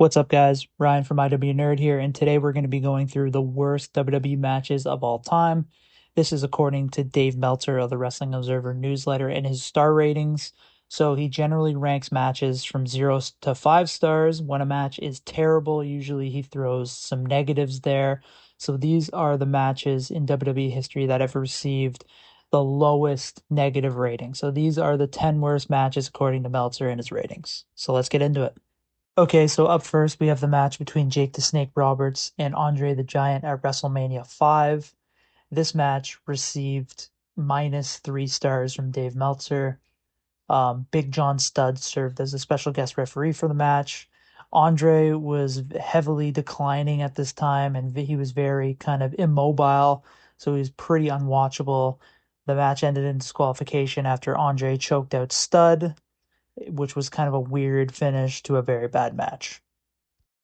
What's up, guys? Ryan from IW Nerd here, and today we're going to be going through the worst WWE matches of all time. This is according to Dave Meltzer of the Wrestling Observer newsletter and his star ratings. So he generally ranks matches from 0 to 5 stars. When a match is terrible, usually he throws some negatives there. So these are the matches in WWE history that have received the lowest negative rating. So these are the 10 worst matches according to Meltzer and his ratings. So let's get into it. Okay, so up first we have the match between Jake the Snake Roberts and Andre the Giant at WrestleMania 5. This match received -3 stars from Dave Meltzer. Big John Studd served as a special guest referee for the match. Andre was heavily declining at this time, and he was very kind of immobile, so he was pretty unwatchable. The match ended in disqualification after Andre choked out Studd, which was kind of a weird finish to a very bad match.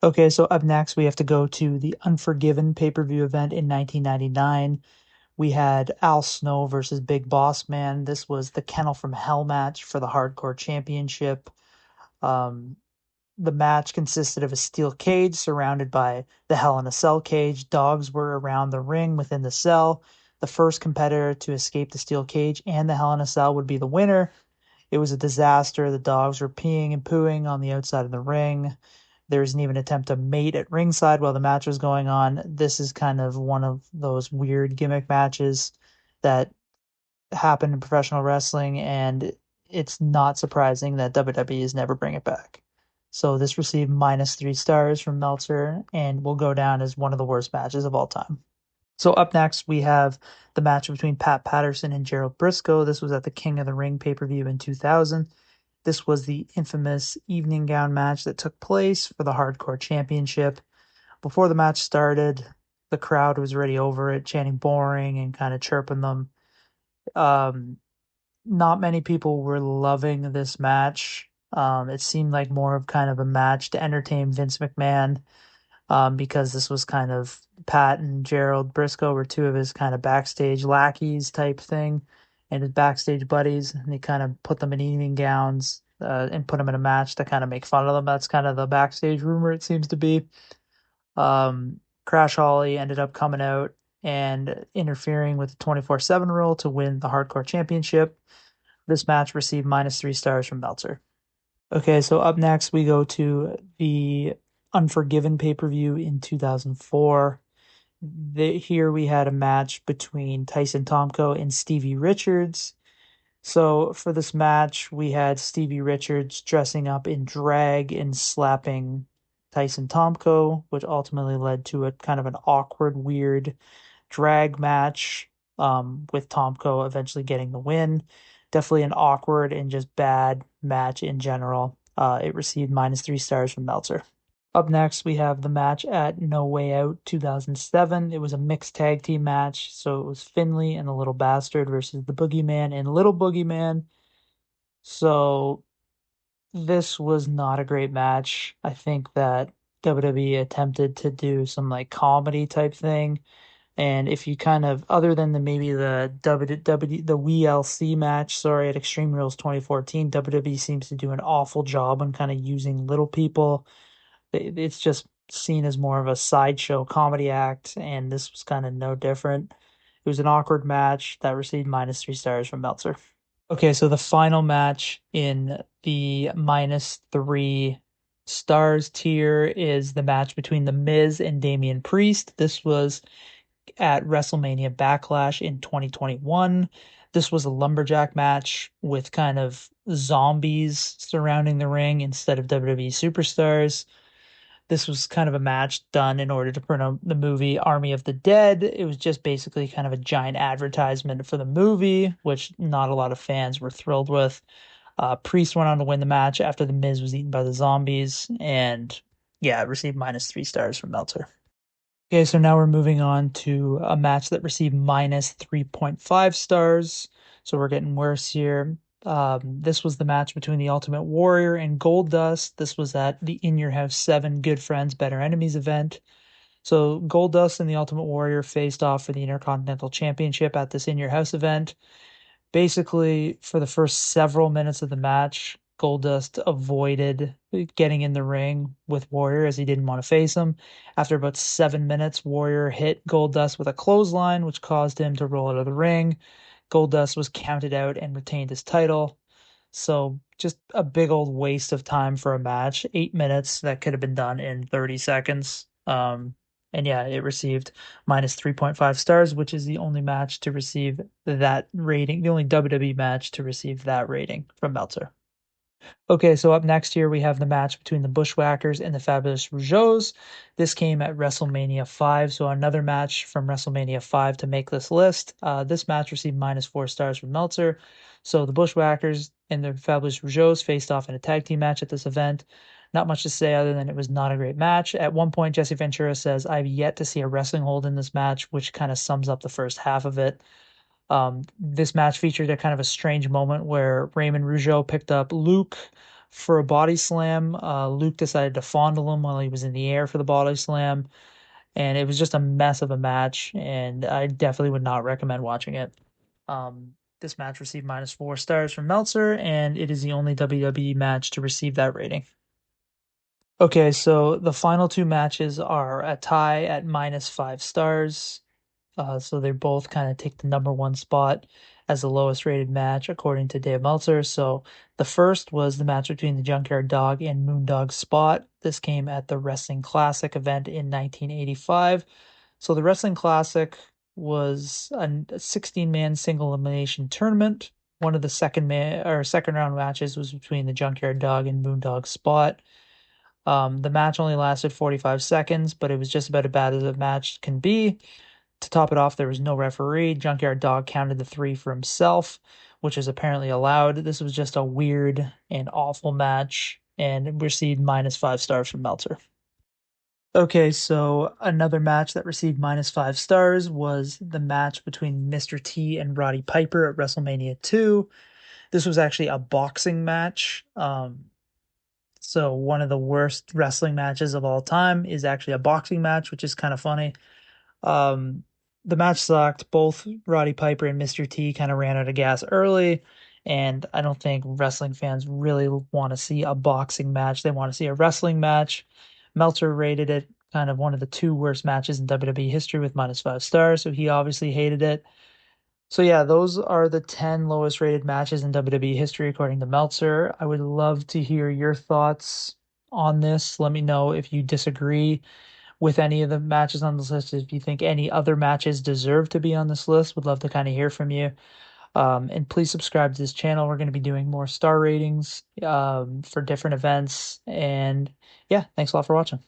Okay, so up next we have to go to the Unforgiven pay-per-view event in 1999. We had Al Snow versus Big Boss Man. This was the Kennel from Hell match for the Hardcore Championship. Um, the match consisted of a steel cage surrounded by the Hell in a Cell cage. Dogs were around the ring within the cell. The first competitor to escape the steel cage and the Hell in a Cell would be the winner. It was a disaster. The dogs were peeing and pooing on the outside of the ring. There was an even attempt to mate at ringside while the match was going on. This is kind of one of those weird gimmick matches that happen in professional wrestling, and it's not surprising that WWE is never bring it back. So this received -3 stars from Meltzer and will go down as one of the worst matches of all time. So up next, we have the match between Pat Patterson and Gerald Briscoe. This was at the King of the Ring pay-per-view in 2000. This was the infamous evening gown match that took place for the Hardcore Championship. Before the match started, the crowd was already over it, chanting boring and kind of chirping them. Um, Not many people were loving this match. It seemed like more of kind of a match to entertain Vince McMahon, because this was kind of Pat and Gerald Briscoe were two of his kind of backstage lackeys type thing and his backstage buddies. And he kind of put them in evening gowns and put them in a match to kind of make fun of them. That's kind of the backstage rumor, it seems to be. Crash Holly ended up coming out and interfering with the 24/7 rule to win the Hardcore Championship. This match received -3 stars from Meltzer. Okay, so up next we go to the Unforgiven pay-per-view in 2004. Here we had a match between Tyson Tomko and Stevie Richards. So for this match, we had Stevie Richards dressing up in drag and slapping Tyson Tomko, which ultimately led to a kind of an awkward, weird drag match, with Tomko eventually getting the win. Definitely an awkward and just bad match in general. It received -3 stars from Meltzer. Up next, we have the match at No Way Out 2007. It was a mixed tag team match, so it was Finley and the Little Bastard versus the Boogeyman and Little Boogeyman. So this was not a great match. I think that WWE attempted to do some like comedy type thing. And if you kind of, other than maybe the the WLC match, sorry, at Extreme Rules 2014, WWE seems to do an awful job on kind of using little people. It's just seen as more of a sideshow comedy act, and this was kind of no different. It was an awkward match that received -3 stars from Meltzer. Okay, so the final match in the -3 stars tier is the match between The Miz and Damian Priest. This was at WrestleMania Backlash in 2021. This was a lumberjack match with kind of zombies surrounding the ring instead of WWE superstars. This was kind of a match done in order to promote the movie Army of the Dead. It was just basically kind of a giant advertisement for the movie, which not a lot of fans were thrilled with. Priest went on to win the match after The Miz was eaten by the zombies, and yeah, it received -3 stars from Meltzer. Okay, so now we're moving on to a match that received -3.5 stars. So we're getting worse here. This was the match between the Ultimate Warrior and Goldust. This was at the In Your House 7 Good Friends, Better Enemies event. So Goldust and the Ultimate Warrior faced off for the Intercontinental Championship at this In Your House event. Basically, for the first several minutes of the match, Goldust avoided getting in the ring with Warrior as he didn't want to face him. After about 7 minutes, Warrior hit Goldust with a clothesline, which caused him to roll out of the ring. Goldust was counted out and retained his title. So just a big old waste of time for a match. 8 minutes that could have been done in 30 seconds. And yeah, it received minus 3.5 stars, which is the only match to receive that rating, the only WWE match to receive that rating from Meltzer. Okay, so up next here we have the match between the Bushwhackers and the Fabulous Rougeaus. This came at WrestleMania 5, so another match from WrestleMania 5 to make this list. This match received minus 4 stars from Meltzer. So the Bushwhackers and the Fabulous Rougeaus faced off in a tag team match at this event. Not much to say other than it was not a great match. At one point, Jesse Ventura says, "I've yet to see a wrestling hold in this match," which kind of sums up the first half of it. This match featured a kind of a strange moment where Raymond Rougeau picked up Luke for a body slam. Luke decided to fondle him while he was in the air for the body slam, and it was just a mess of a match, and I definitely would not recommend watching it. This match received minus 4 stars from Meltzer, and it is the only WWE match to receive that rating. Okay, so the final two matches are a tie at minus 5 stars. So they both kind of take the number one spot as the lowest rated match, according to Dave Meltzer. So the first was the match between the Junkyard Dog and Moondog Spot. This came at the Wrestling Classic event in 1985. So the Wrestling Classic was a 16-man single elimination tournament. One of the second round matches was between the Junkyard Dog and Moondog Spot. The match only lasted 45 seconds, but it was just about as bad as a match can be. To top it off, there was no referee. Junkyard Dog counted the three for himself, which is apparently allowed. This was just a weird and awful match and received minus 5 stars from Meltzer. Okay, so another match that received minus 5 stars was the match between Mr. T and Roddy Piper at WrestleMania 2. This was actually a boxing match. So one of the worst wrestling matches of all time is actually a boxing match, which is kind of funny. Um, the match sucked. Both Roddy Piper and Mr. T kind of ran out of gas early, and I don't think wrestling fans really want to see a boxing match. They want to see a wrestling match. Meltzer rated it kind of one of the two worst matches in WWE history with minus 5 stars, so he obviously hated it. So yeah, those are the 10 lowest rated matches in WWE history according to Meltzer. I would love to hear your thoughts on this. Let me know if you disagree with any of the matches on this list. If you think any other matches deserve to be on this list, would love to kind of hear from you. And please subscribe to this channel. We're going to be doing more star ratings for different events. And yeah, thanks a lot for watching.